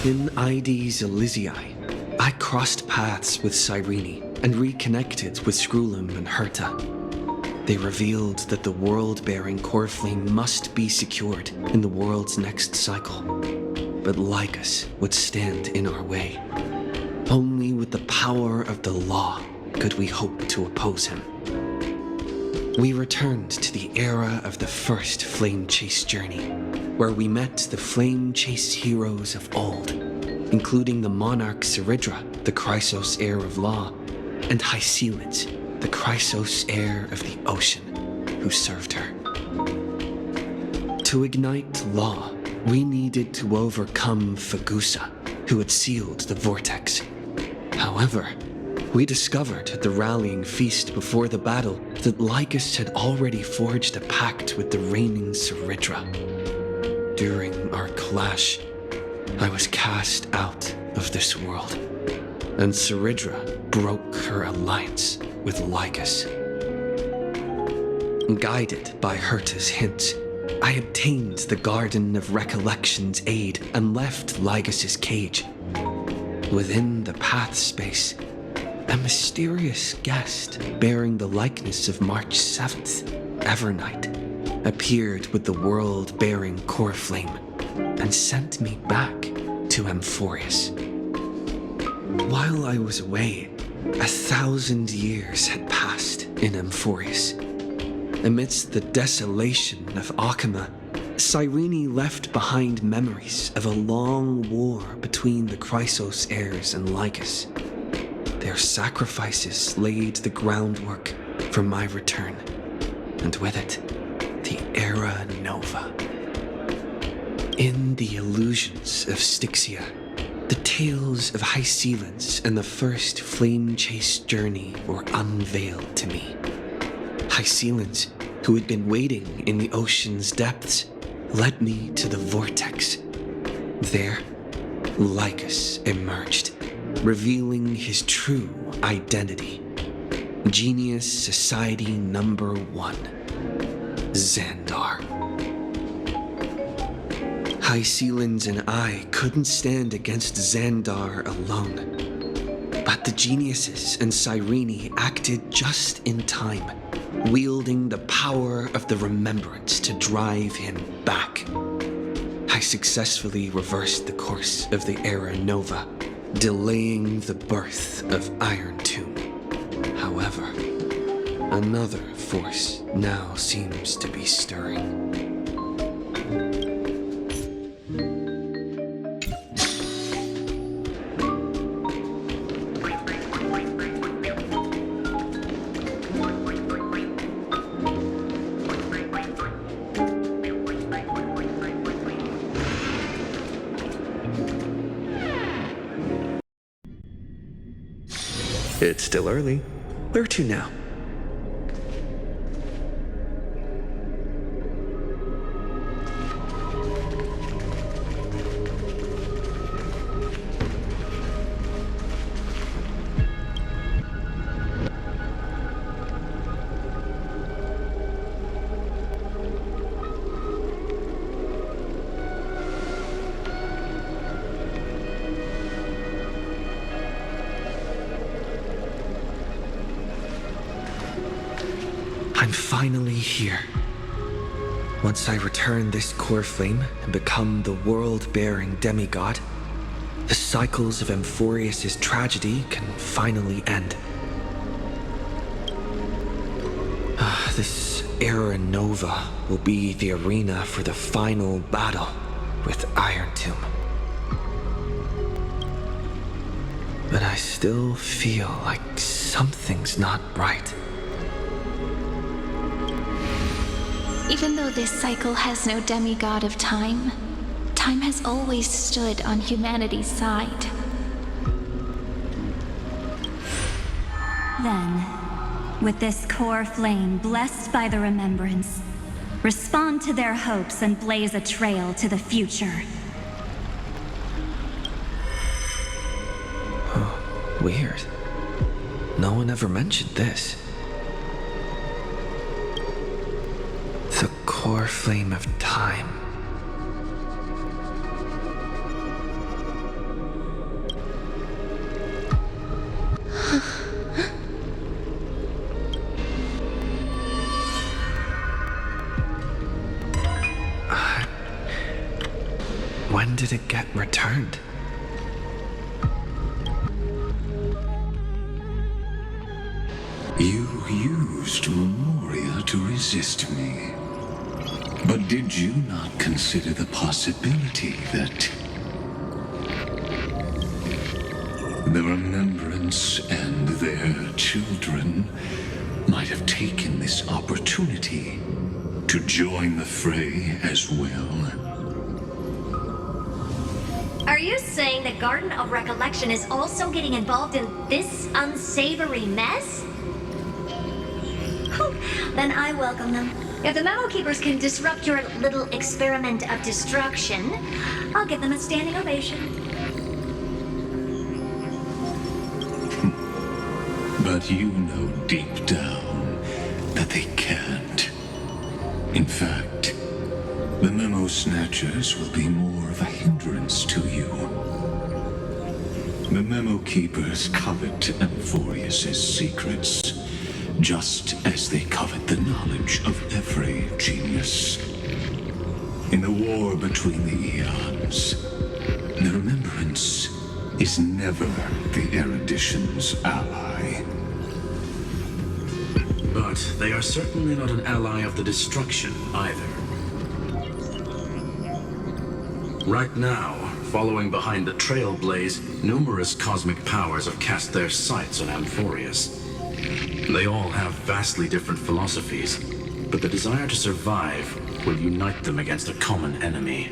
In Ides Elysiae, I crossed paths with Cyrene and reconnected with Skrulim and Herta. They revealed that the world-bearing core flame must be secured in the world's next cycle. But Lycus would stand in our way. Only with the power of the law could we hope to oppose him. We returned to the era of the first Flame Chase journey, where we met the Flame Chase heroes of old, including the monarch Seridra, the Chrysos heir of law, and Hycelids, the Chrysos heir of the ocean, who served her. To ignite law, we needed to overcome Fagusa, who had sealed the vortex. However, we discovered at the rallying feast before the battle that Lycus had already forged a pact with the reigning Seridra. During our clash, I was cast out of this world, and Seridra broke her alliance with Lycus. Guided by Herta's hints, I obtained the Garden of Recollection's aid and left Lycus's cage. Within the path space, a mysterious guest bearing the likeness of March 7th, evernight, appeared with the world-bearing core flame and sent me back to Amphorius. While I was away, 1,000 years had passed in Amphorius. Amidst the desolation of Akama, Cyrene left behind memories of a long war between the Chrysos heirs and Lycus. Their sacrifices laid the groundwork for my return, and with it, the Era Nova. In the illusions of Styxia, the tales of Hycelids and the first Flame Chase journey were unveiled to me. Hycelids, who had been waiting in the ocean's depths, led me to the vortex. There, Lycus emerged, revealing his true identity. Genius Society Number 1, Xandar. Hycelids and I couldn't stand against Xandar alone. But the geniuses and Cyrene acted just in time, wielding the power of the remembrance to drive him back. I successfully reversed the course of the Era Nova, delaying the birth of Iron Tomb. However, another force now seems to be stirring. It's still early. Where to now? I'm finally here. Once I return this core flame and become the world-bearing demigod, the cycles of Amphorius' tragedy can finally end. This Era Nova will be the arena for the final battle with Iron Tomb. But I still feel like something's not right. Even though this cycle has no demigod of time, time has always stood on humanity's side. Then, with this core flame blessed by the remembrance, respond to their hopes and blaze a trail to the future. Oh, weird. No one ever mentioned this. The core flame of time. when did it get returned? You used Memoria to resist me. But did you not consider the possibility that the Remembrance and their children might have taken this opportunity to join the fray as well? Are you saying the Garden of Recollection is also getting involved in this unsavory mess? Then I welcome them. If the Memo Keepers can disrupt your little experiment of destruction, I'll give them a standing ovation. But you know deep down that they can't. In fact, the Memo Snatchers will be more of a hindrance to you. The Memo Keepers covet Amphorius's secrets, just as they covet the knowledge of every genius. In the war between the eons, the Remembrance is never the erudition's ally. But they are certainly not an ally of the destruction either. Right now, following behind the Trailblaze, numerous cosmic powers have cast their sights on Amphorius. They all have vastly different philosophies, but the desire to survive will unite them against a common enemy.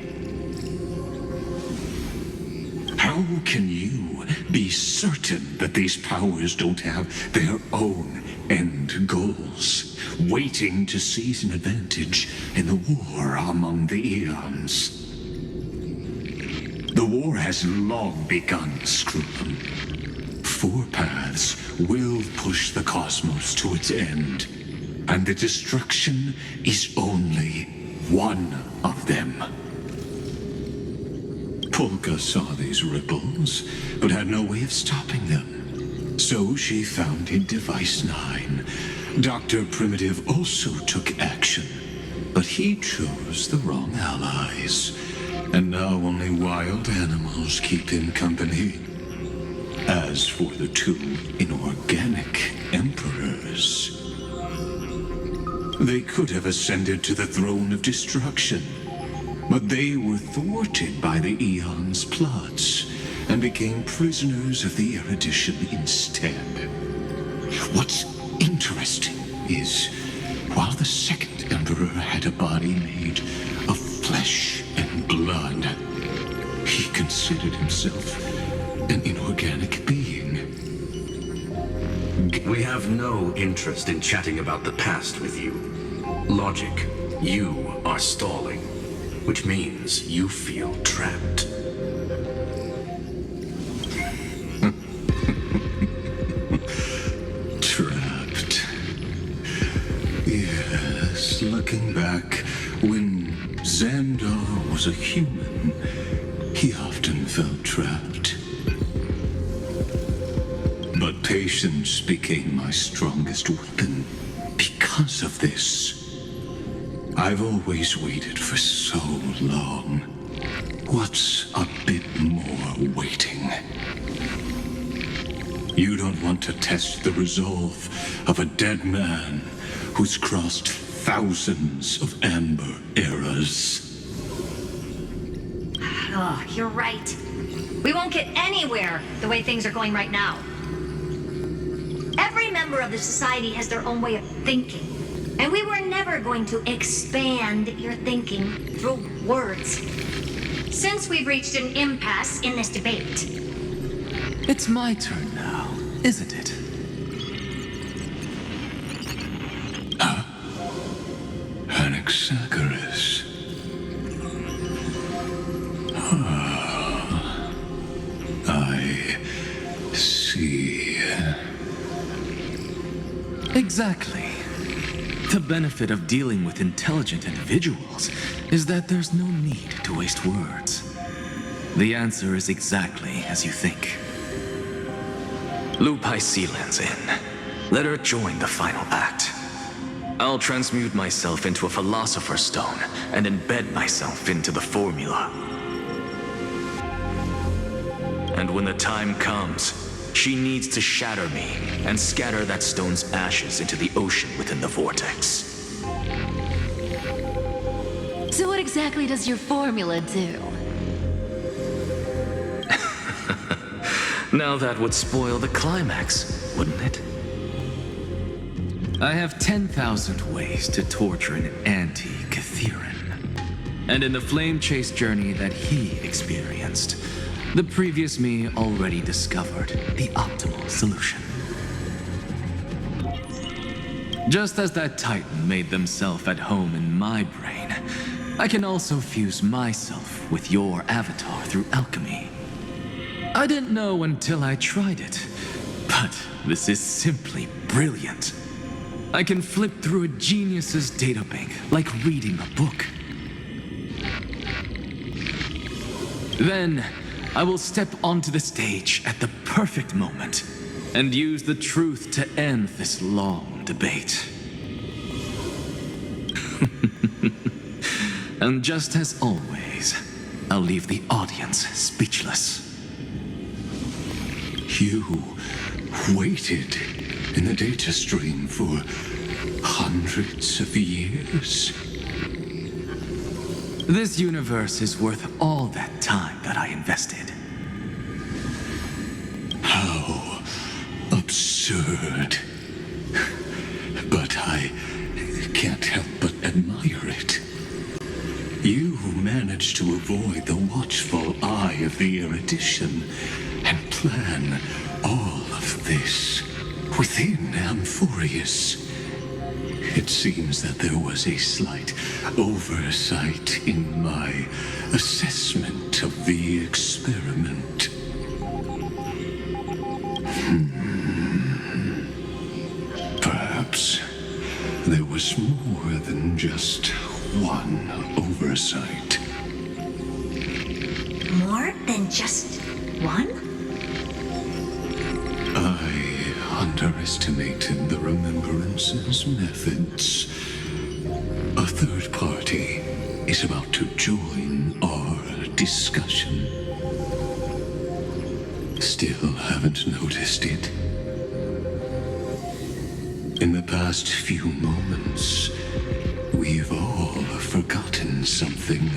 How can you be certain that these powers don't have their own end goals, waiting to seize an advantage in the war among the eons? The war has long begun, Screw'em. 4 paths will push the cosmos to its end, and the destruction is only one of them. Polka saw these ripples, but had no way of stopping them. So she founded Device 9. Dr. Primitive also took action, but he chose the wrong allies. And now only wild animals keep him company. As for the 2 inorganic emperors, they could have ascended to the throne of destruction, but they were thwarted by the Eon's plots and became prisoners of the erudition instead. What's interesting is, while the second emperor had a body made of flesh and blood, he considered himself an inorganic being. We have no interest in chatting about the past with you. Logic, you are stalling, which means you feel trapped. Trapped. Yes, looking back, when Xandar was a human, he often felt trapped. But patience became my strongest weapon because of this. I've always waited for so long. What's a bit more waiting? You don't want to test the resolve of a dead man who's crossed thousands of amber eras. Oh, you're right. We won't get anywhere the way things are going right now. Every member of the society has their own way of thinking, and we were never going to expand your thinking through words. Since we've reached an impasse in this debate. It's my turn now, isn't it? Anaxagoras. I see. Exactly. The benefit of dealing with intelligent individuals is that there's no need to waste words. The answer is exactly as you think. Lupai Sealand's in. Let her join the final act. I'll transmute myself into a Philosopher's Stone and embed myself into the formula. And when the time comes, she needs to shatter me and scatter that stone's ashes into the ocean within the vortex. So what exactly does your formula do? Now that would spoil the climax, wouldn't it? I have 10,000 ways to torture an anti-Catheran. And in the flame chase journey that he experienced, the previous me already discovered the optimal solution. Just as that Titan made themselves at home in my brain, I can also fuse myself with your avatar through alchemy. I didn't know until I tried it, but this is simply brilliant. I can flip through a genius's databank like reading a book. Then, I will step onto the stage at the perfect moment and use the truth to end this long debate. And just as always, I'll leave the audience speechless. You waited in the data stream for hundreds of years. This universe is worth all that time that I invested. How absurd. But I can't help but admire it. You managed to avoid the watchful eye of the erudition and plan all of this within Amphorius. It seems that there was a slight oversight in my assessment of the experiment. Perhaps there was more than just one oversight. More than just one? I underestimated the Remembrance's methods. A third party is about to join our discussion. Still haven't noticed it. In the past few moments, we've all forgotten something,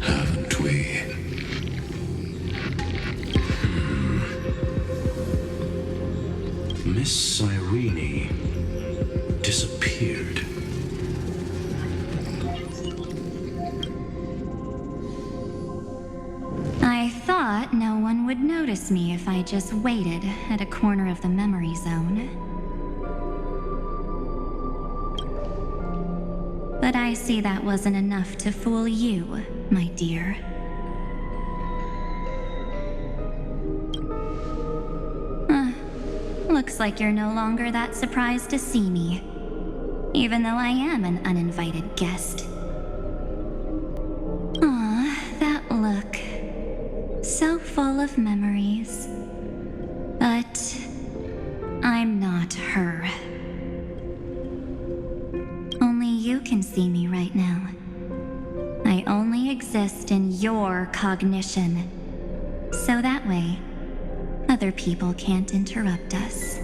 haven't we? Miss Cyrene disappeared. I thought no one would notice me if I just waited at a corner of the memory zone. But I see that wasn't enough to fool you, my dear. Looks like you're no longer that surprised to see me, even though I am an uninvited guest. That look. So full of memories. But I'm not her. Only you can see me right now. I only exist in your cognition. So that way, other people can't interrupt us.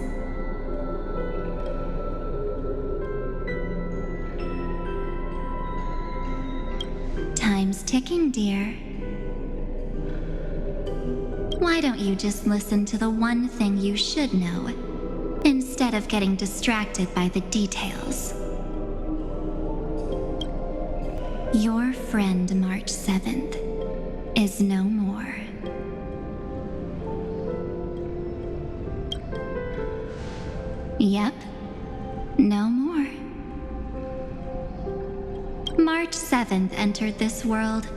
Time's ticking, dear. Why don't you just listen to the one thing you should know, instead of getting distracted by the details? Your friend March 7th is no more. Yep, no more. March 7th entered this world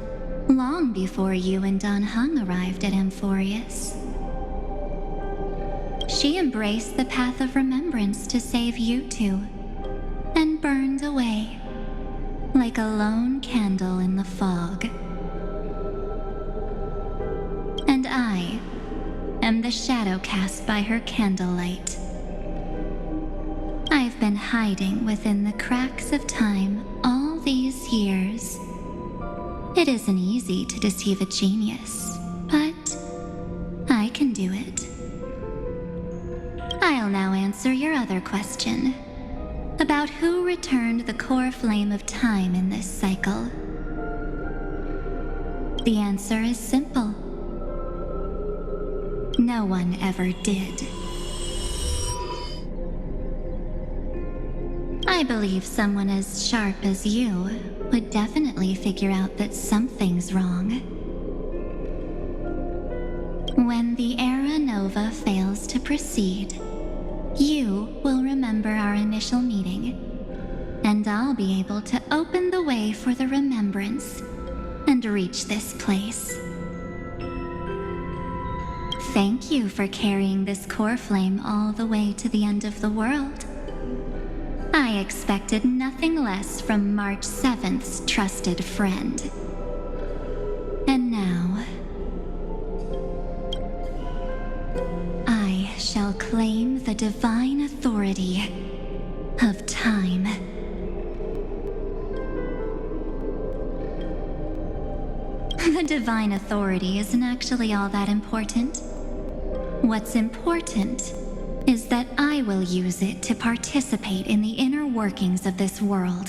long before you and Don Hung arrived at Amphorius. She embraced the path of remembrance to save you two, and burned away like a lone candle in the fog. And I am the shadow cast by her candlelight. I've been hiding within the cracks of time all these years. It isn't easy to deceive a genius, but another question about who returned the core flame of time in this cycle. The answer is simple. No one ever did. I believe someone as sharp as you would definitely figure out that something's wrong. When the Era Nova fails to proceed, you will remember our initial meeting, and I'll be able to open the way for the remembrance and reach this place. Thank you for carrying this core flame all the way to the end of the world. I expected nothing less from March 7th's trusted friend. And now, I shall claim the divine authority of time. The divine authority isn't actually all that important. What's important is that I will use it to participate in the inner workings of this world.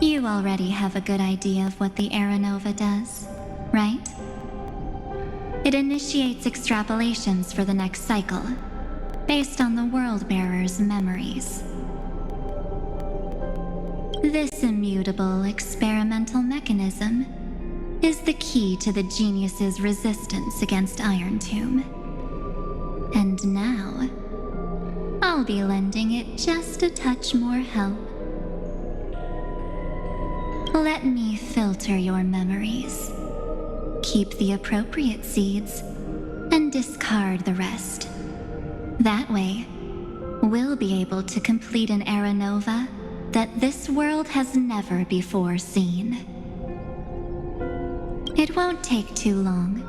You already have a good idea of what the Era Nova does, right? It initiates extrapolations for the next cycle, based on the World-Bearer's memories. This immutable experimental mechanism is the key to the genius's resistance against Iron Tomb. And now, I'll be lending it just a touch more help. Let me filter your memories. Keep the appropriate seeds, and discard the rest. That way, we'll be able to complete an Era Nova that this world has never before seen. It won't take too long.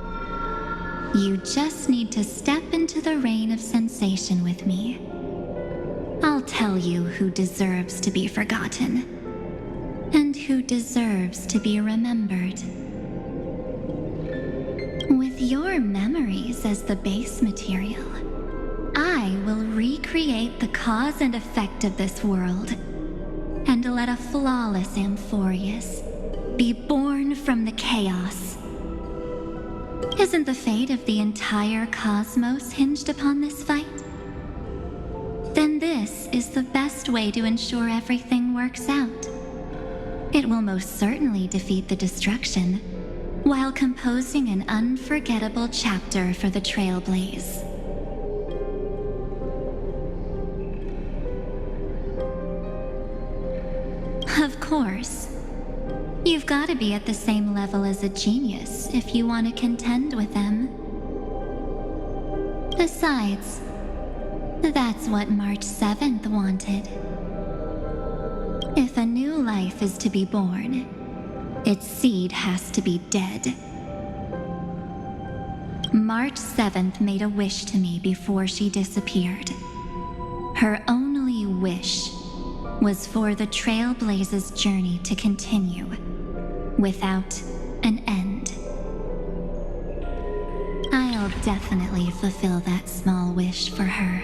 You just need to step into the rain of sensation with me. I'll tell you who deserves to be forgotten, and who deserves to be remembered. With your memories as the base material, I will recreate the cause and effect of this world, and let a flawless Amphorius be born from the chaos. Isn't the fate of the entire cosmos hinged upon this fight? Then this is the best way to ensure everything works out. It will most certainly defeat the destruction, while composing an unforgettable chapter for the Trailblaze. Of course, you've got to be at the same level as a genius if you want to contend with them. Besides, that's what March 7th wanted. If a new life is to be born, its seed has to be dead. March 7th made a wish to me before she disappeared. Her only wish was for the Trailblaze's journey to continue, without an end. I'll definitely fulfill that small wish for her.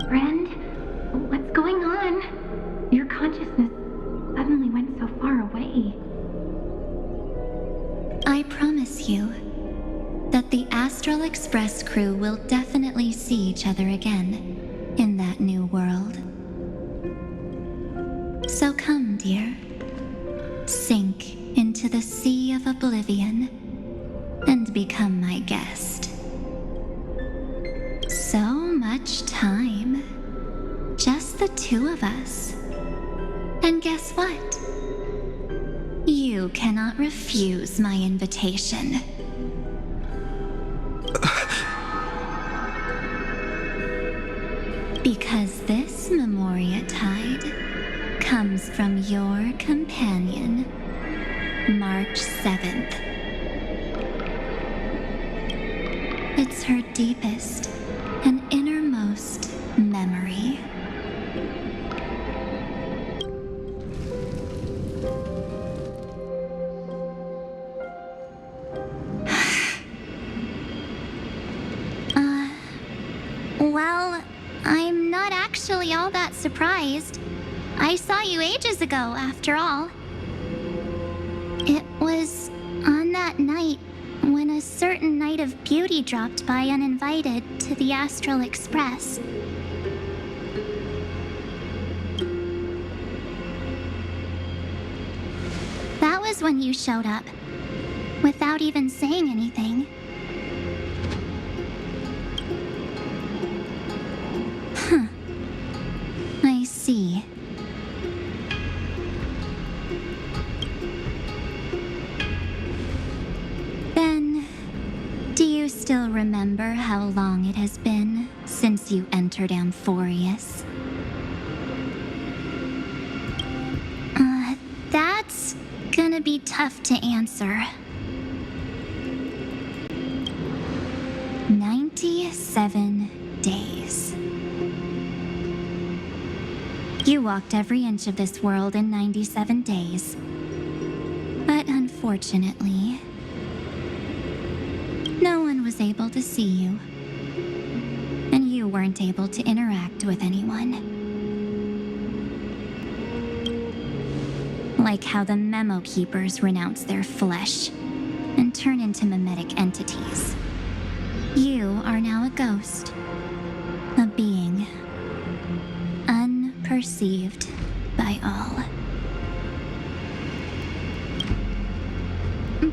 Friend, what's going on? Your consciousness suddenly went so far away. I promise you that the Astral Express crew will definitely see each other again in that new world. So come, dear. Sink into the sea of oblivion and become my guest. So much time. Just the two of us. And guess what? You cannot refuse my invitation. Because this Memoria Tide comes from your companion, March 7th. It's her deepest and innermost memory. Well, I'm not actually all that surprised. I saw you ages ago, after all. It was on that night when a certain knight of beauty dropped by uninvited to the Astral Express. That was when you showed up, without even saying anything. Huh. I see. Then, do you still remember how long it has been since you entered Amphorius? That's gonna be tough to answer. 97 days. You walked every inch of this world in 97 days. But unfortunately, no one was able to see you. And you weren't able to interact with anyone. Like how the Memo Keepers renounce their flesh and turn into mimetic entities. You are now a ghost. A being. Unperceived by all.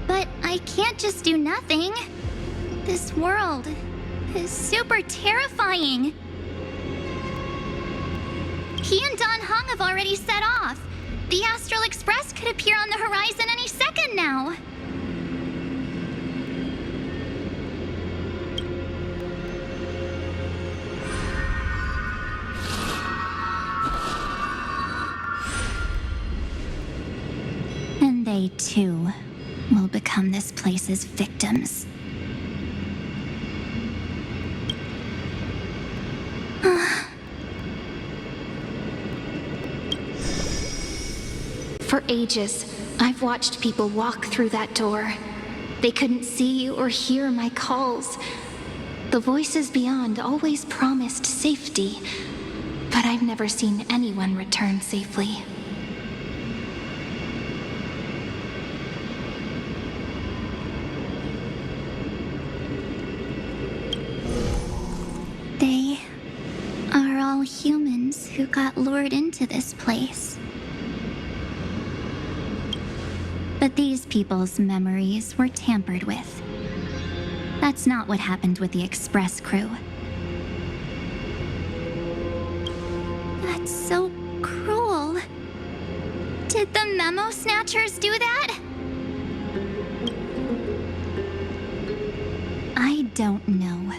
But I can't just do nothing. This world is super terrifying. He and Don Hung have already set off. The Astral Express could appear on the horizon any second now. And they too will become this place's victims. For ages, I've watched people walk through that door. They couldn't see or hear my calls. The voices beyond always promised safety, but I've never seen anyone return safely. They are all humans who got lured into this place. But these people's memories were tampered with. That's not what happened with the Express crew. That's so cruel. Did the Memo Snatchers do that? I don't know.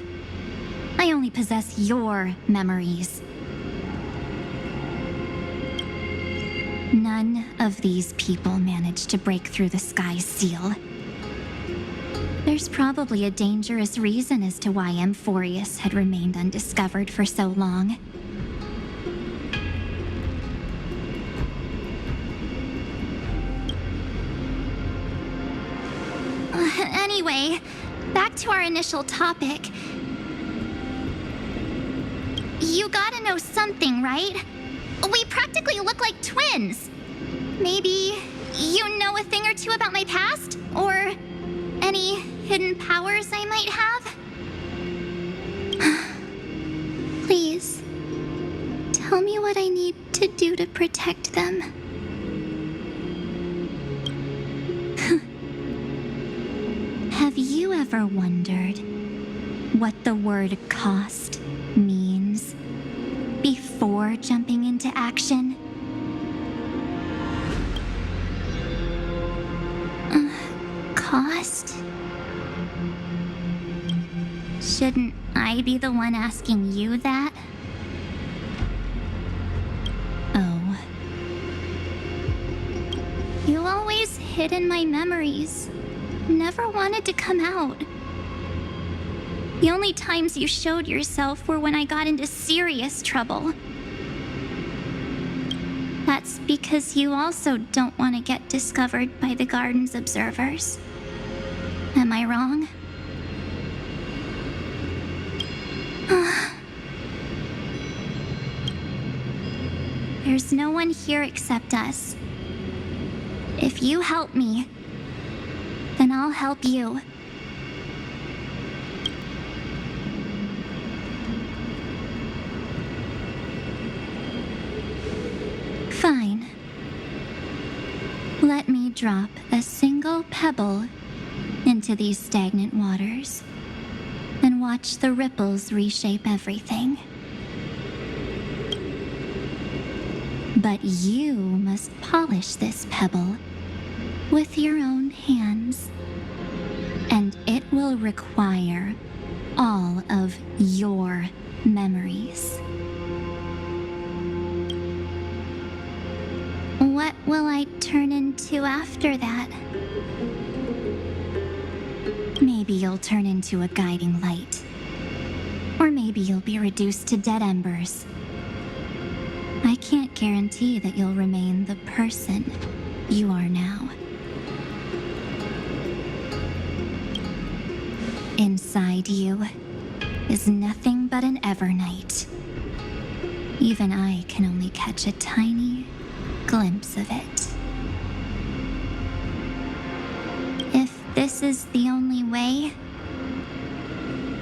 I only possess your memories. None of these people managed to break through the sky's seal. There's probably a dangerous reason as to why Amphorius had remained undiscovered for so long. Anyway, back to our initial topic. You gotta know something, right? We practically look like twins. Maybe you know a thing or two about my past? Or any hidden powers I might have? Please, tell me what I need to do to protect them. Have you ever wondered what the word cost means before jumping into action? Cost? Shouldn't I be the one asking you that? Oh. You always hid in my memories. Never wanted to come out. The only times you showed yourself were when I got into serious trouble. That's because you also don't want to get discovered by the Garden's observers. Am I wrong? There's no one here except us. If you help me, then I'll help you. Fine. Let me drop a single pebble into these stagnant waters and watch the ripples reshape everything. But you must polish this pebble with your own hands, and it will require all of your memories. What will I turn into after that? Maybe you'll turn into a guiding light. Or maybe you'll be reduced to dead embers. I can't guarantee that you'll remain the person you are now. Inside you is nothing but an evernight. Even I can only catch a tiny glimpse of it. If this is the only way,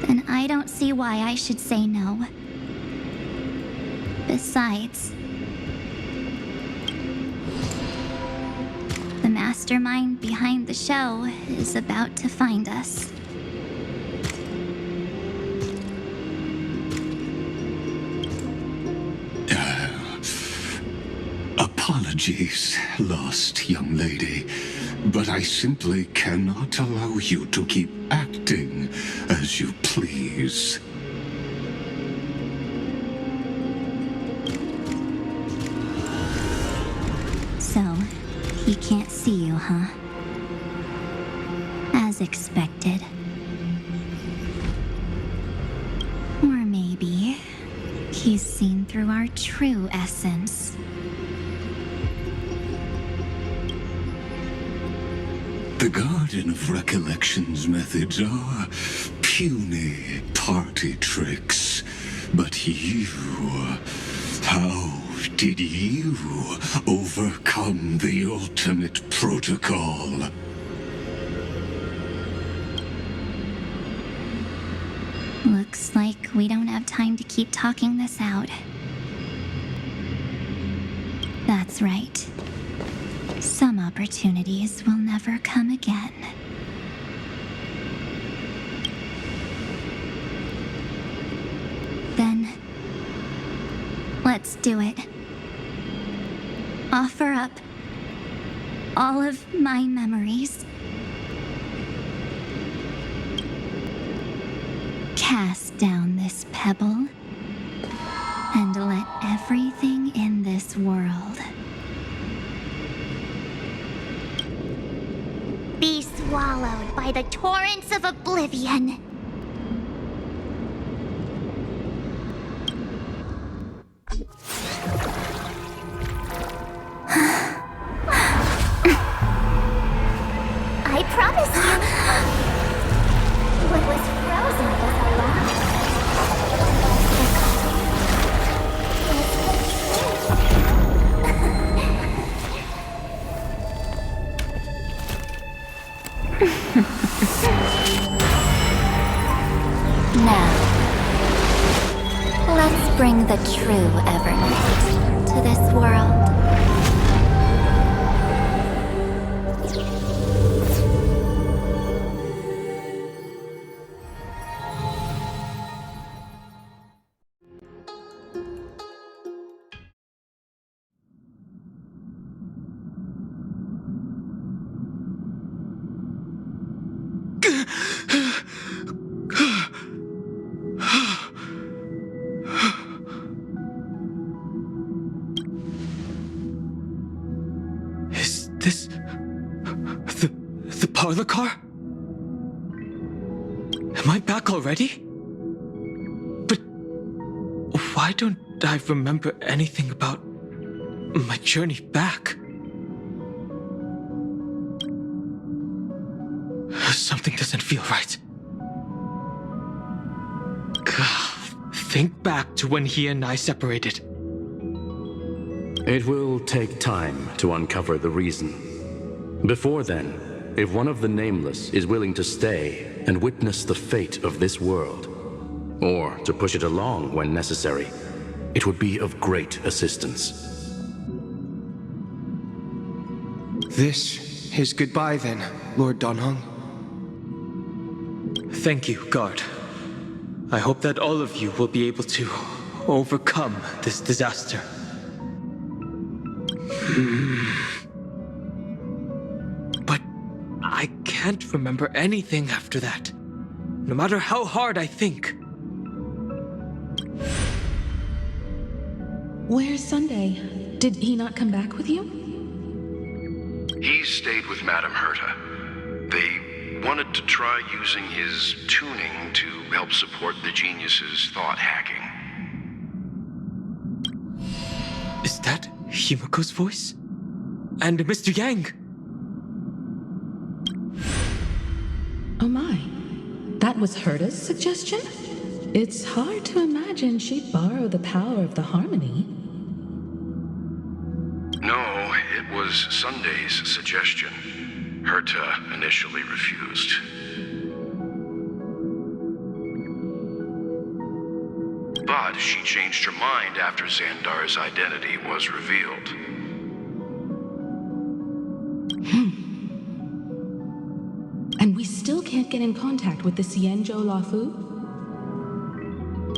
then I don't see why I should say no. Besides, the mastermind behind the show is about to find us. Apologies, lost young lady, but I simply cannot allow you to keep acting as you please. So, he can't see you, huh? As expected. Or maybe he's seen through our true essence. The Garden of Recollection's methods are puny party tricks. But you, how did you overcome the ultimate protocol? Looks like we don't have time to keep talking this out. That's right. Some opportunities will never come again. Then, let's do it. Offer up all of my memories. Cast down this pebble and let everything in this world be swallowed by the torrents of oblivion. I promise you, what was frozen was alive. Now, let's bring the true evernight to this world. Is this the parlor car? Am I back already? But why don't I remember anything about my journey back? Something doesn't feel right. Think back to when he and I separated. It will take time to uncover the reason. Before then, if one of the Nameless is willing to stay and witness the fate of this world, or to push it along when necessary, it would be of great assistance. This is goodbye then, Lord Donhong. Thank you, Guard. I hope that all of you will be able to overcome this disaster. But I can't remember anything after that, no matter how hard I think. Where's Sunday? Did he not come back with you? He stayed with Madame Herta. They wanted to try using his tuning to help support the genius's thought hacking. Is that Himiko's voice? And Mr. Yang? Oh my. That was Herta's suggestion? It's hard to imagine she'd borrow the power of the harmony. No, it was Sunday's suggestion. Herta initially refused. But she changed her mind after Xandar's identity was revealed. And we still can't get in contact with the Xianzhou Lafu?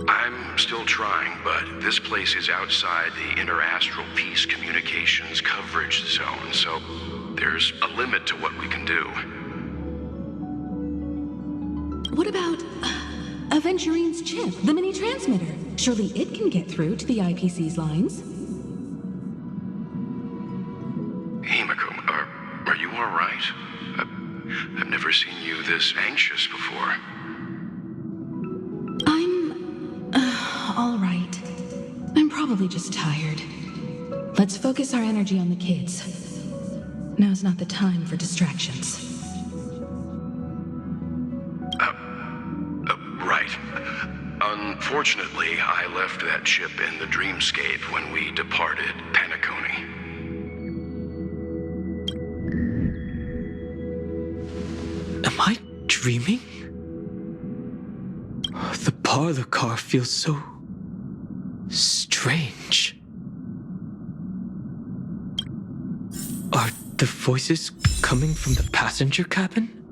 I'm still trying, but this place is outside the interastral peace communications coverage zone, so there's a limit to what we can do. What about Aventurine's chip, the mini transmitter? Surely it can get through to the IPC's lines. Himiko, are you all right? I've never seen you this anxious before. All right. I'm probably just tired. Let's focus our energy on the kids. Now's not the time for distractions. Right. Unfortunately, I left that chip in the dreamscape when we departed Penacony. Am I dreaming? The parlor car feels so strange. Are the voices coming from the passenger cabin?